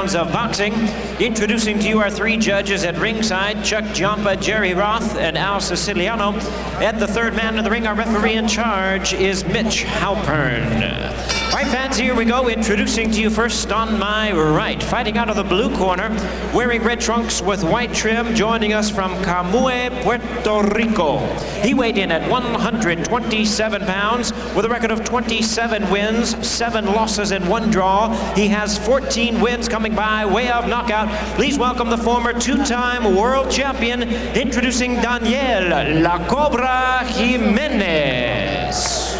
rounds of boxing. Introducing to you our 3 judges at ringside, Chuck Giampa, Jerry Roth, and Al Siciliano. At the third man in the ring, our referee in charge is Mitch Halpern. All right, fans, here we go. Introducing to you first on my right, fighting out of the blue corner, wearing red trunks with white trim, joining us from Camue, Puerto Rico. He weighed in at 127 pounds with a record of 27 wins, 7 losses, and 1 draw. He has 14 wins coming by way of knockout. Please welcome the former 2-time world champion, introducing Daniel La Cobra Jimenez.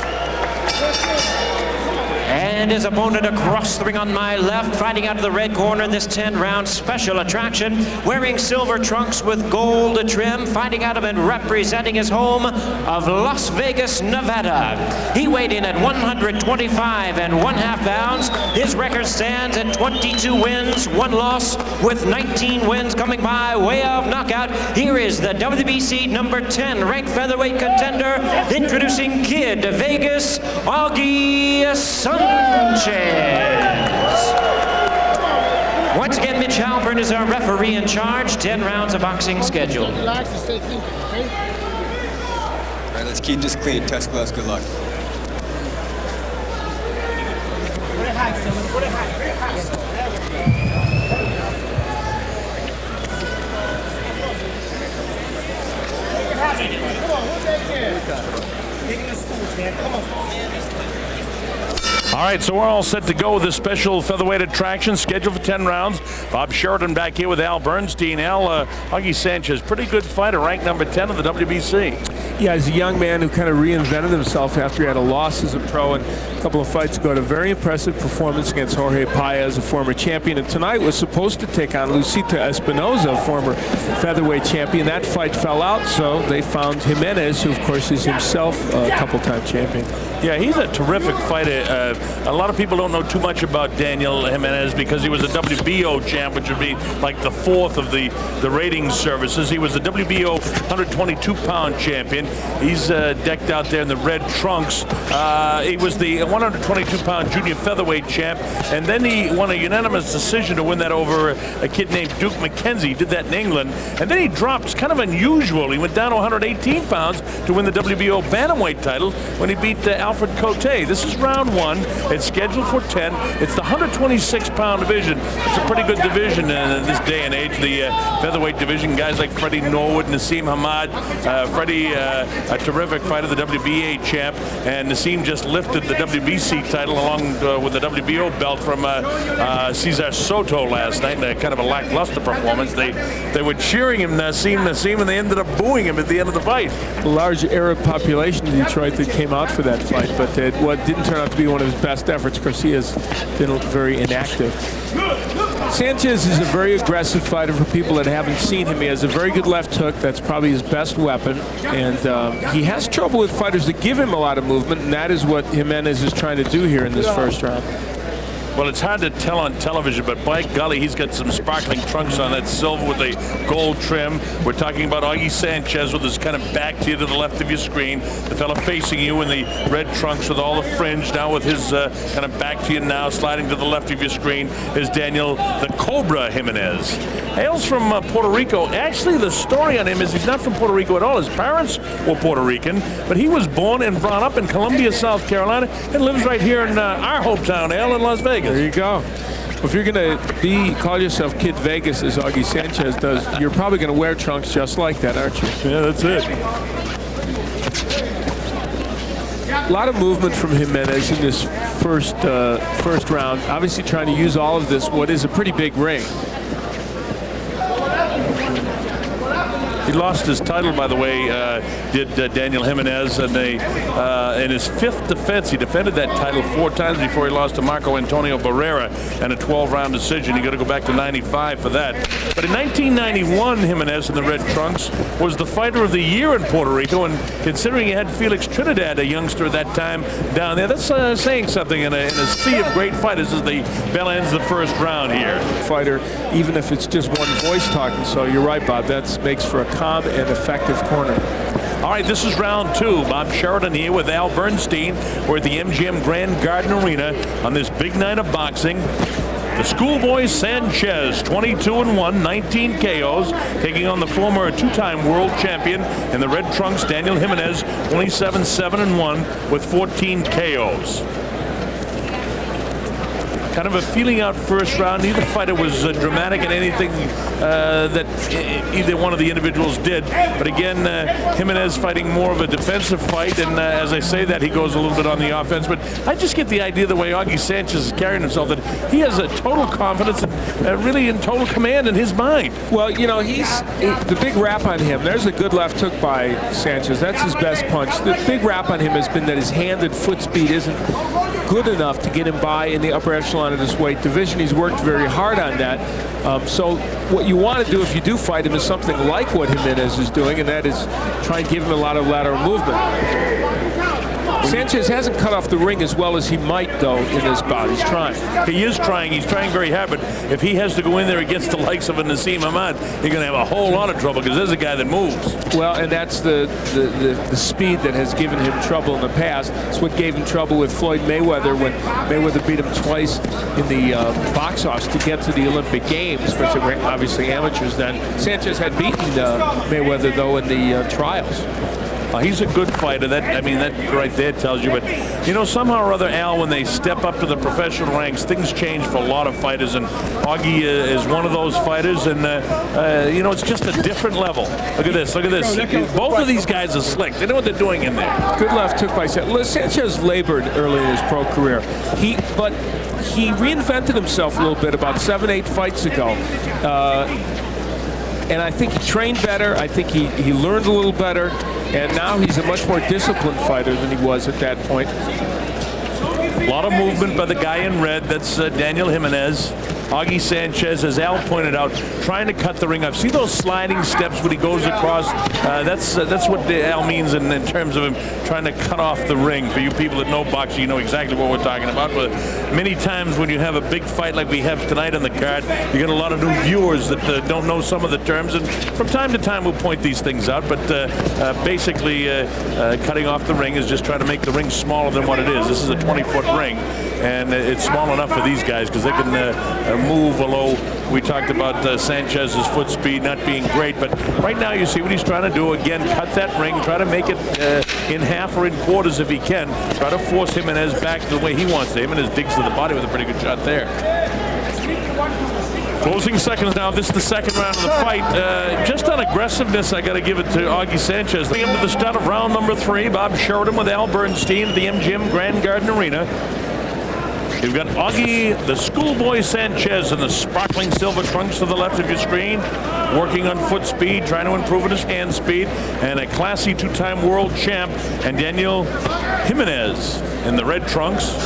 And his opponent across the ring on my left, fighting out of the red corner in this 10-round special attraction, wearing silver trunks with gold trim, fighting out of and representing his home of Las Vegas, Nevada. He weighed in at 125 1/2 pounds. His record stands at 22 wins, 1 loss, with 19 wins coming by way of knockout. Here is the WBC number 10 ranked featherweight contender, introducing Kid Vegas, Augie Sanchez. Once again, Mitch Halpern is our referee in charge. 10 rounds of boxing scheduled. All right, let's keep this clean. Test gloves, good luck. All right, so we're all set to go with this special featherweight attraction scheduled for 10 rounds. Bob Sheridan back here with Al Bernstein. Al, Augie Sanchez, pretty good fighter, ranked number 10 of the WBC. Yeah, he's a young man who kind of reinvented himself after he had a loss as a pro and a couple of fights ago. A very impressive performance against Jorge Paez, a former champion. And tonight was supposed to take on Lucita Espinoza, former featherweight champion. That fight fell out, so they found Jimenez, who of course is himself a couple-time champion. Yeah, he's a terrific fighter. A lot of people don't know too much about Daniel Jimenez because he was a WBO champ, which would be like the 4th of the ratings services. He was the WBO 122-pound champion. He's decked out there in the red trunks. He was the 122-pound junior featherweight champ, and then he won a unanimous decision to win that over a kid named Duke McKenzie. He did that in England, and then he dropped. It's kind of unusual. He went down to 118 pounds to win the WBO bantamweight title when he beat Alfred Cote. This is round 1. It's scheduled for 10. It's the 126-pound division. It's a pretty good division in this day and age. The featherweight division, guys like Freddie Norwood, Nassim Hamad. Freddie, a terrific fighter, the WBA champ, and Nassim just lifted the WBC title along with the WBO belt from Cesar Soto last night in a kind of a lackluster performance. They were cheering him, Nassim, and they ended up booing him at the end of the fight. A large Arab population in Detroit that came out for that fight, but what didn't turn out to be one of his best efforts. Garcia's been very inactive. Sanchez is a very aggressive fighter. For people that haven't seen him, he has a very good left hook. That's probably his best weapon. And he has trouble with fighters that give him a lot of movement, and that is what Jimenez is trying to do here in this first round. Well, it's hard to tell on television, but by golly, he's got some sparkling trunks on. That silver with the gold trim. We're talking about Augie Sanchez with his kind of back to you to the left of your screen. The fella facing you in the red trunks with all the fringe. Now with his kind of back to you now, sliding to the left of your screen, is Daniel the Cobra Jimenez. Hails from Puerto Rico. Actually, the story on him is he's not from Puerto Rico at all. His parents were Puerto Rican, but he was born and brought up in Columbia, South Carolina, and lives right here in our hometown, in Las Vegas. There you go. Well, if you're going to call yourself Kid Vegas, as Augie Sanchez does, you're probably going to wear trunks just like that, aren't you? Yeah, that's it. A lot of movement from Jimenez in this first round. Obviously trying to use all of this, what is a pretty big ring. He lost his title, by the way, did Daniel Jimenez, and in his 5th defense, he defended that title 4 times before he lost to Marco Antonio Barrera in a 12-round decision. You got to go back to '95 for that. But in 1991, Jimenez in the red trunks was the fighter of the year in Puerto Rico, and considering he had Felix Trinidad, a youngster at that time, down there, that's saying something in a sea of great fighters as the bell ends the first round here. Fighter, even if it's just one voice talking, so you're right, Bob, that makes for a calm and effective corner. All right, this is round 2. Bob Sheridan here with Al Bernstein. We're at the MGM Grand Garden Arena on this big night of boxing. The schoolboy Sanchez, 22-1, 19 KOs, taking on the former two-time world champion in the red trunks, Daniel Jimenez, 27-7-1 with 14 KOs. Kind of a feeling out first round. Neither fighter was dramatic in anything that either one of the individuals did. But again, Jimenez fighting more of a defensive fight, and as I say that, he goes a little bit on the offense. But I just get the idea the way Augie Sanchez is carrying himself, that he has a total confidence and really in total command in his mind. Well, you know, the big rap on him. There's a good left hook by Sanchez. That's his best punch. The big rap on him has been that his hand and foot speed isn't good enough to get him by in the upper echelon of this weight division. He's worked very hard on that. So what you want to do if you do fight him is something like what Jimenez is doing, and that is try and give him a lot of lateral movement. Sanchez hasn't cut off the ring as well as he might, though, in this bout. He's trying. He is trying. He's trying very hard, but if he has to go in there against the likes of a Nassim Ahmad, you're going to have a whole lot of trouble, because there's a guy that moves. Well, and that's the speed that has given him trouble in the past. It's what gave him trouble with Floyd Mayweather when Mayweather beat him twice in the box office to get to the Olympic Games, which were obviously amateurs then. Sanchez had beaten Mayweather, though, in the trials. He's a good fighter. That right there tells you. But, you know, somehow or other, Al, when they step up to the professional ranks, things change for a lot of fighters. And Augie is one of those fighters. And, you know, it's just a different level. Look at this. Look at this. Both of these guys are slick. They know what they're doing in there. Good left hook by Sanchez. Sanchez labored early in his pro career. But he reinvented himself a little bit about 7-8 fights ago. And I think he trained better. I think he learned a little better. And now he's a much more disciplined fighter than he was at that point. A lot of movement by the guy in red. That's Daniel Jimenez. Augie Sanchez, as Al pointed out, trying to cut the ring up. See those sliding steps when he goes across? That's what Al means in terms of him trying to cut off the ring. For you people that know boxing, you know exactly what we're talking about. But many times when you have a big fight like we have tonight on the card, you get a lot of new viewers that don't know some of the terms. And from time to time, we'll point these things out. But basically, cutting off the ring is just trying to make the ring smaller than what it is. This is a 20-foot ring, and it's small enough for these guys because they can move. Although we talked about Sanchez's foot speed not being great, but right now you see what he's trying to do. Again, cut that ring, try to make it in half or in quarters if he can. Try to force Jimenez back the way he wants to. Jimenez digs to the body with a pretty good shot there. Closing seconds now. This is the second round of the fight. Just on aggressiveness, I got to give it to Augie Sanchez. Into the start of round number 3. Bob Sheridan with Al Bernstein at the MGM Grand Garden Arena. You've got Augie, the schoolboy Sanchez, in the sparkling silver trunks to the left of your screen, working on foot speed, trying to improve in his hand speed, and a classy two-time world champ, and Daniel Jimenez in the red trunks.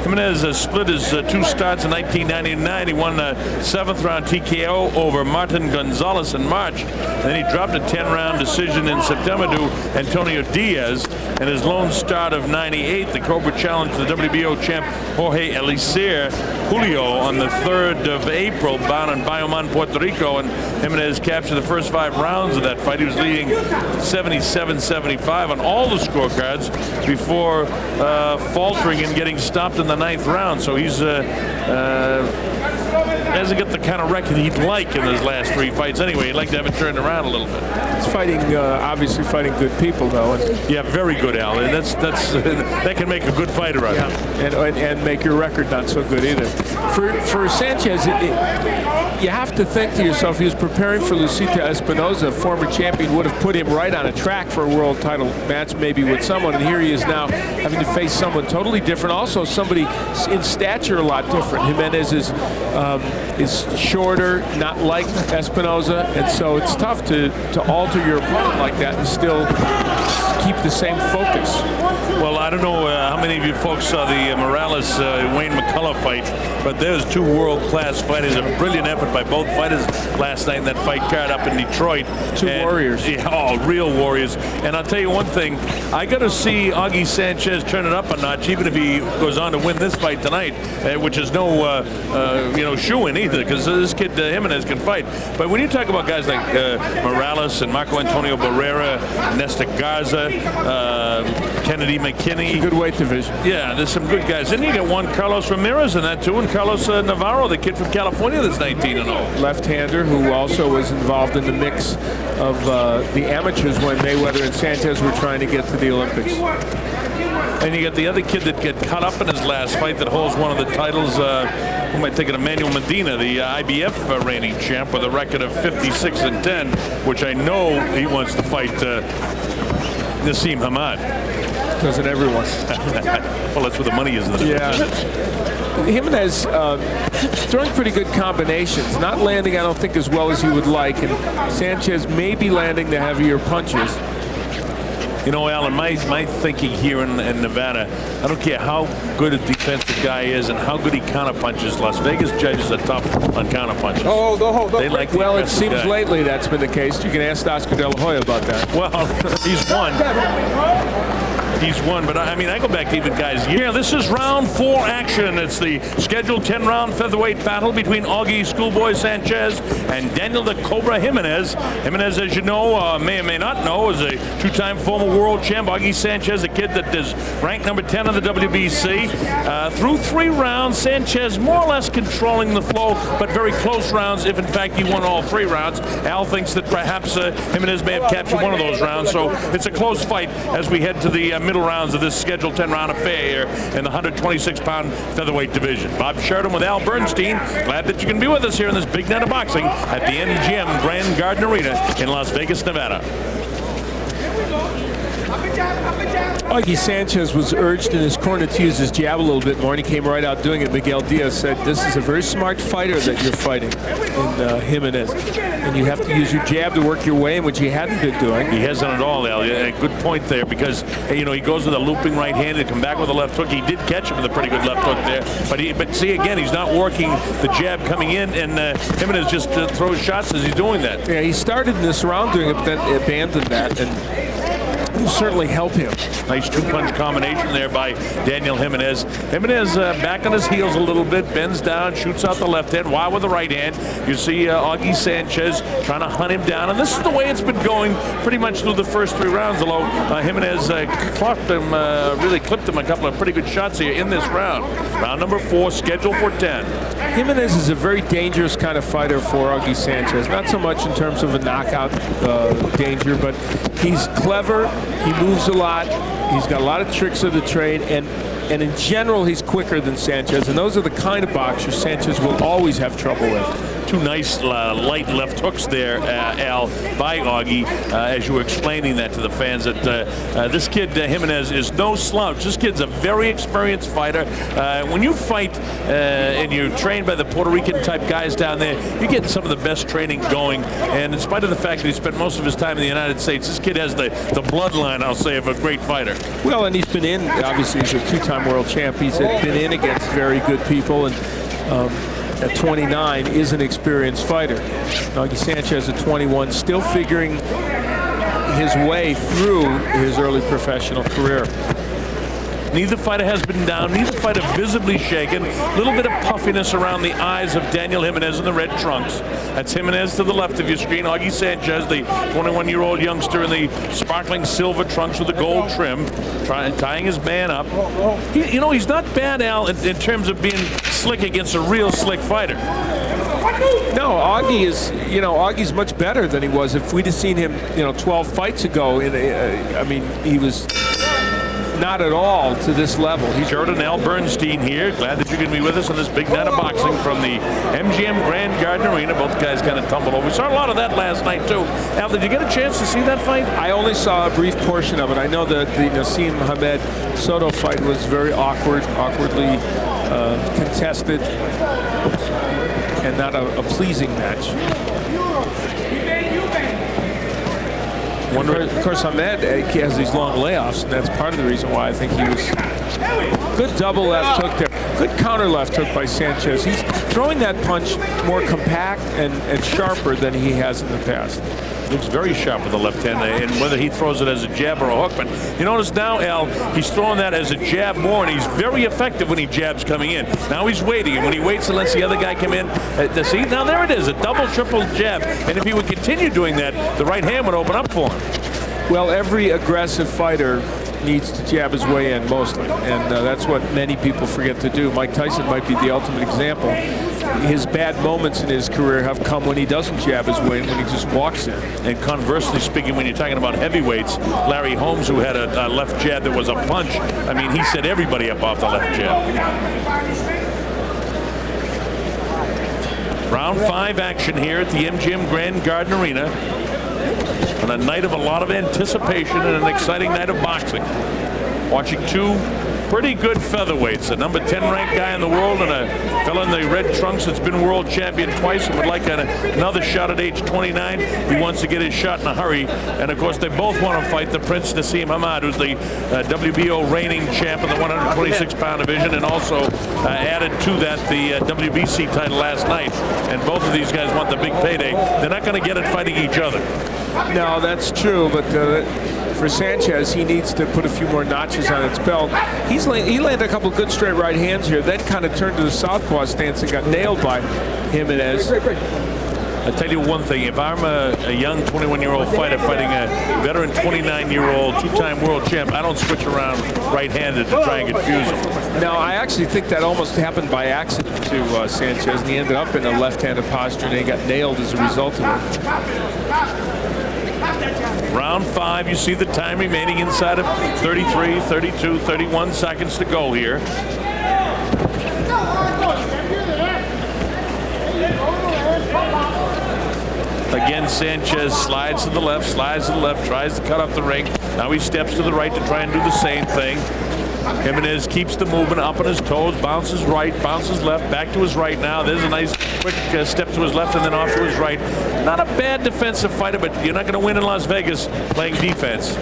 Jimenez has split his 2 starts in 1999. He won a 7th round TKO over Martin Gonzalez in March. And then he dropped a 10-round decision in September to Antonio Diaz. And his lone start of 98, the Cobra challenged the WBO champ Jorge Eliezer Julio on the 3rd of April, bound in Bayamon, Puerto Rico. And Jimenez captured the first 5 rounds of that fight. He was leading 77-75 on all the scorecards before faltering and getting stopped in the 9th round. So he's hasn't got the kind of record he'd like in his last 3 fights anyway. He'd like to have it turned around a little bit. He's fighting, obviously fighting good people, though. And yeah, very good, Al. And that can make a good fighter out of it. And make your record not so good either. For Sanchez, you have to think to yourself, he was preparing for Lucita Espinoza, former champion, would have put him right on a track for a world title match maybe with someone, and here he is now having to face someone totally different, also somebody in stature a lot different. Jimenez is shorter, not like Espinoza, and so it's tough to alter your opponent like that and still keep the same focus. Well, I don't know how many of you folks saw the Morales-Wayne McCullough fight, but there's 2 world-class fighters. A brilliant effort by both fighters last night in that fight card up in Detroit. 2 warriors. Yeah, oh, real warriors. And I'll tell you one thing, I got to see Augie Sanchez turn it up a notch, even if he goes on to win this fight tonight, which is no shoe-in either, because this kid Jimenez can fight. But when you talk about guys like Morales and Marco Antonio Barrera, Nesta Garza, Kennedy McKinney. It's a good weight division. division. Yeah, there's some good guys. Then you get one Carlos Ramirez in that too, and Carlos Navarro, the kid from California that's 19-0. Left-hander who also was involved in the mix of the amateurs when Mayweather and Sanchez were trying to get to the Olympics. And you got the other kid that got caught up in his last fight that holds one of the titles. Who am I thinking? Emmanuel Medina, the IBF reigning champ with a record of 56-10, which I know he wants to fight Nassim Hamad. Doesn't everyone? Well, that's where the money is. Yeah. Jimenez throwing pretty good combinations. Not landing, I don't think, as well as he would like. And Sanchez may be landing the heavier punches. You know, Alan, my thinking here in Nevada, I don't care how good a defensive guy is and how good he counterpunches. Las Vegas judges are tough on counterpunches. They like well, it seems lately that's been the case. You can ask Oscar De La Hoya about that. Well, he's won. He's won, but I mean, I go back to even guys. Yeah, this is round 4 action. It's the scheduled 10-round featherweight battle between Augie Schoolboy Sanchez and Daniel the Cobra Jimenez. Jimenez, as you know, may or may not know, is a 2-time former world champ. Augie Sanchez, a kid that is ranked number 10 in the WBC. Through 3 rounds, Sanchez more or less controlling the flow, but very close rounds, if in fact he won all 3 rounds. Al thinks that perhaps Jimenez may have captured one of those rounds, so it's a close fight as we head to the middle rounds of this scheduled 10-round affair here in the 126-pound featherweight division. Bob Sheridan with Al Bernstein. Glad that you can be with us here in this big night of boxing at the MGM Grand Garden Arena in Las Vegas, Nevada. Augie Sanchez was urged in his corner to use his jab a little bit more, and he came right out doing it. Miguel Diaz said, this is a very smart fighter that you're fighting in Jimenez. And you have to use your jab to work your way in, which he hadn't been doing. He hasn't at all, Al. A good point there, because, you know, he goes with a looping right hand and come back with a left hook. He did catch him with a pretty good left hook there. But see, again, he's not working the jab coming in, and Jimenez just throws shots as he's doing that. Yeah, he started in this round doing it, but then abandoned that, and will certainly help him. Nice 2-punch combination there by Daniel Jimenez. Jimenez back on his heels a little bit, bends down, shoots out the left hand, wide with the right hand. You see Augie Sanchez trying to hunt him down, and this is the way it's been going pretty much through the first 3 rounds, although Jimenez really clipped him a couple of pretty good shots here in this round. Round number 4, scheduled for 10. Jimenez is a very dangerous kind of fighter for Augie Sanchez. Not so much in terms of a knockout danger, but he's clever. He moves a lot. He's got a lot of tricks of the trade, and in general, he's quicker than Sanchez. And those are the kind of boxers Sanchez will always have trouble with. 2 nice light left hooks there, Al, by Augie, as you were explaining that to the fans, that this kid, Jimenez, is no slouch. This kid's a very experienced fighter. When you fight and you're trained by the Puerto Rican type guys down there, you're getting some of the best training going. And in spite of the fact that he spent most of his time in the United States, this kid has the bloodline, I'll say, of a great fighter. Well, and he's been in, obviously, he's a 2-time world champ. He's been in against very good people, and at 29 is an experienced fighter. Augie Sanchez at 21, still figuring his way through his early professional career. Neither fighter has been down. Neither fighter visibly shaken. A little bit of puffiness around the eyes of Daniel Jimenez in the red trunks. That's Jimenez to the left of your screen. Augie Sanchez, the 21-year-old youngster in the sparkling silver trunks with the gold trim, tying his man up. You know, he's not bad, Al, in terms of being slick against a real slick fighter. No, Augie is, Augie's much better than he was. If we'd have seen him, 12 fights ago, I mean, he was not at all to this level. He's Sheridan, Al Bernstein here. Glad that you can be with us on this big night of boxing from the MGM Grand Garden Arena. Both guys kind of tumbled over. We saw a lot of that last night, too. Al, did you get a chance to see that fight? I only saw a brief portion of it. I know that the Nassim Hamed Soto fight was very awkwardly contested, and not a pleasing match. Of course, Hamed has these long layoffs, and that's part of the reason why I think he was good double left hook there. Good counter left hook by Sanchez. He's throwing that punch more compact and sharper than he has in the past. Looks very sharp with the left hand, and whether he throws it as a jab or a hook. But you notice now, Al, he's throwing that as a jab more, and he's very effective when he jabs coming in. Now he's waiting, and when he waits and lets the other guy come in, see, now there it is, a double, triple jab. And if he would continue doing that, the right hand would open up for him. Well, every aggressive fighter needs to jab his way in mostly, and that's what many people forget to do. Mike Tyson might be the ultimate example. His bad moments in his career have come when he doesn't jab his way in, when he just walks in. And conversely speaking, when you're talking about heavyweights, Larry Holmes, who had a left jab that was a punch, I mean, he set everybody up off the left jab. Round 5 action here at the MGM Grand Garden Arena on a night of a lot of anticipation and an exciting night of boxing. Watching two pretty good featherweights, a number 10 ranked guy in the world and a fellow in the red trunks that's been world champion twice and would like another shot at age 29. He wants to get his shot in a hurry. And of course, they both want to fight the Prince Nassim Hamad, who's the WBO reigning champ in the 126-pound division, and also added to that the WBC title last night. And both of these guys want the big payday. They're not going to get it fighting each other. No, that's true, but for Sanchez, he needs to put a few more notches on his belt. He landed a couple good straight right hands here, then kind of turned to the southpaw stance and got nailed by Jimenez. I'll tell you one thing, if I'm a young 21-year-old fighter fighting a veteran 29-year-old two-time world champ, I don't switch around right-handed to try and confuse him. No, I actually think that almost happened by accident to Sanchez, and he ended up in a left-handed posture, and he got nailed as a result of it. Round 5, you see the time remaining inside of 33, 32, 31 seconds to go here. Again, Sanchez slides to the left, tries to cut off the ring. Now he steps to the right to try and do the same thing. Jimenez keeps the movement up on his toes, bounces right, bounces left, back to his right now. There's a nice quick step to his left and then off to his right. Not a bad defensive fighter, but you're not going to win in Las Vegas playing defense.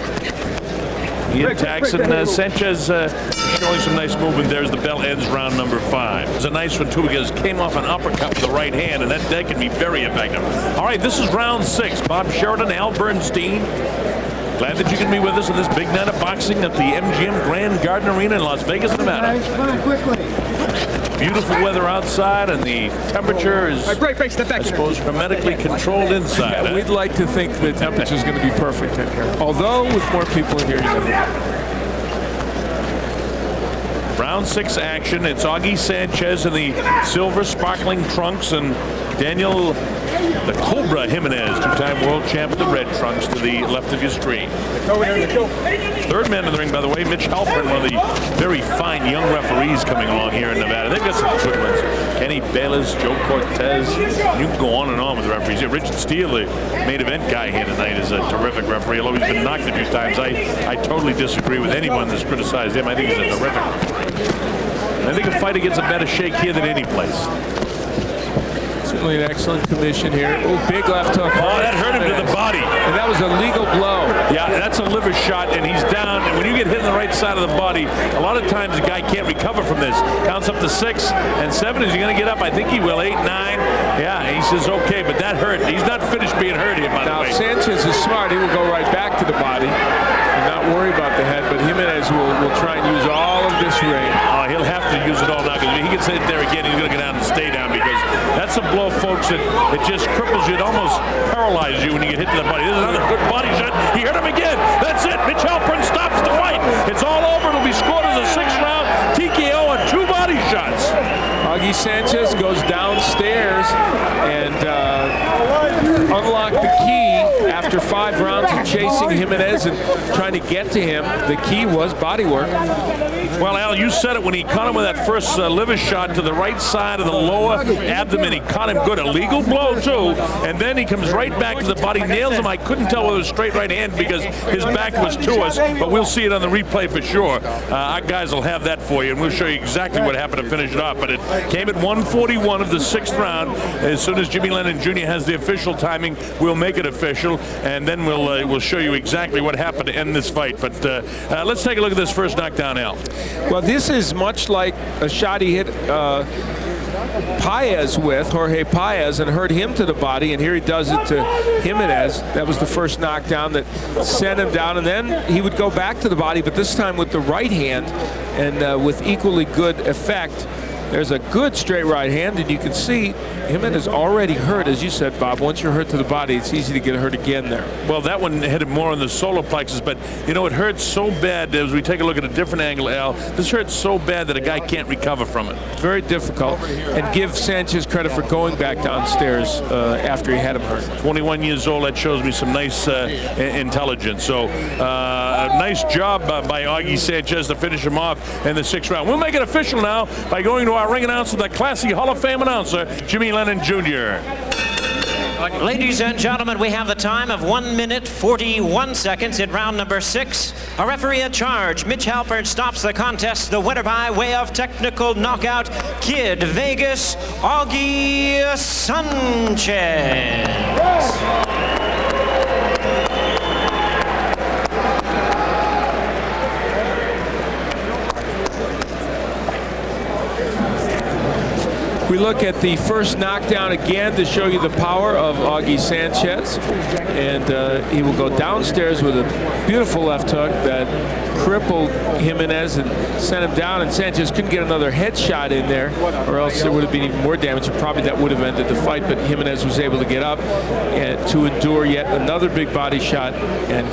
He attacks, and Sanchez showing some nice movement there as the bell ends round number 5. It's a nice one, too, because came off an uppercut with the right hand, and that can be very effective. All right, this is round 6. Bob Sheridan, Al Bernstein. Glad that you can be with us in this big night of boxing at the MGM Grand Garden Arena in Las Vegas, Nevada. Beautiful weather outside, and the temperature is, I suppose, hermetically controlled inside. Yeah, we'd like to think the temperature is going to be perfect in here. Although, with more people in here, you never know. Round 6 action. It's Augie Sanchez in the silver sparkling trunks, and Daniel the Cobra Jimenez, two-time world champ in the red trunks, to the left of your screen. Third man in the ring, by the way, Mitch Halpern, one of the very fine young referees coming along here in Nevada. They've got some good ones. Kenny Bayless, Joe Cortez. You can go on and on with the referees. Yeah, Richard Steele, the main event guy here tonight, is a terrific referee, although he's been knocked a few times. I totally disagree with anyone that's criticized him. I think he's a terrific referee. I think a fighter gets a better shake here than any place. Certainly an excellent commission here. Oh, big left hook. Oh, that hurt him to the body. And that was a legal blow. Yeah, that's a liver shot, and he's down. And when you get hit in the right side of the body, a lot of times the guy can't recover from this. Counts up to 6 and 7. Is he going to get up? I think he will. 8, 9. Yeah, he says, okay, but that hurt. He's not finished being hurt here, by the way. Now, Sanchez is smart. He will go right back to the body and not worry about the head, but Jimenez will try and use all of this ring. Oh, he'll have to use it all now, because if he gets hit there again, he's going to go down and stay down, because that's a blow, folks, that it just cripples you. It almost paralyzes you when you get hit to the body. This is another good body shot. He hurt him again. That's it. Mitch Halpern stops the fight. It's all over. It'll be scored as a 6-round TKO and 2 body shots. Augie Sanchez goes downstairs and unlocked the key after 5 rounds of chasing Jimenez and trying to get to him. The key was body work. Well, Al, you said it when he caught him with that first liver shot to the right side of the lower abdomen. He caught him good. A legal blow, too. And then he comes right back to the body, nails him. I couldn't tell whether it was straight right hand because his back was to us, but we'll see it on the replay for sure. Our guys will have that for you, and we'll show you exactly what happened to finish it off. But it came at 1:41 of the 6th round. As soon as Jimmy Lennon Jr. has the official timing, we'll make it official, and then we'll show you exactly what happened to end this fight. But let's take a look at this first knockdown, Al. Well, this is much like a shot he hit Paez with, Jorge Paez, and hurt him to the body, and here he does it to Jimenez. That was the first knockdown that sent him down, and then he would go back to the body, but this time with the right hand, and with equally good effect. There's a good straight right hand, and you can see Jimenez already hurt, as you said, Bob. Once you're hurt to the body, it's easy to get hurt again there. Well, that one hit him more on the solar plexus, but you know, it hurts so bad as we take a look at a different angle, Al. This hurts so bad that a guy can't recover from it. Very difficult. And give Sanchez credit for going back downstairs after he had him hurt. 21 years old, that shows me some nice intelligence. So, a nice job by Augie Sanchez to finish him off in the 6th round. We'll make it official now by going to our ring announcer, the classy Hall of Fame announcer, Jimmy Lennon Jr. Ladies and gentlemen, we have the time of 1 minute 41 seconds in round number 6. A referee at charge. Mitch Halpern stops the contest. The winner by way of technical knockout, Kid Vegas, Augie Sanchez. We look at the first knockdown again to show you the power of Augie Sanchez. And he will go downstairs with a beautiful left hook that crippled Jimenez and sent him down. And Sanchez couldn't get another headshot in there, or else there would have been even more damage. And probably that would have ended the fight. But Jimenez was able to get up and to endure yet another big body shot. And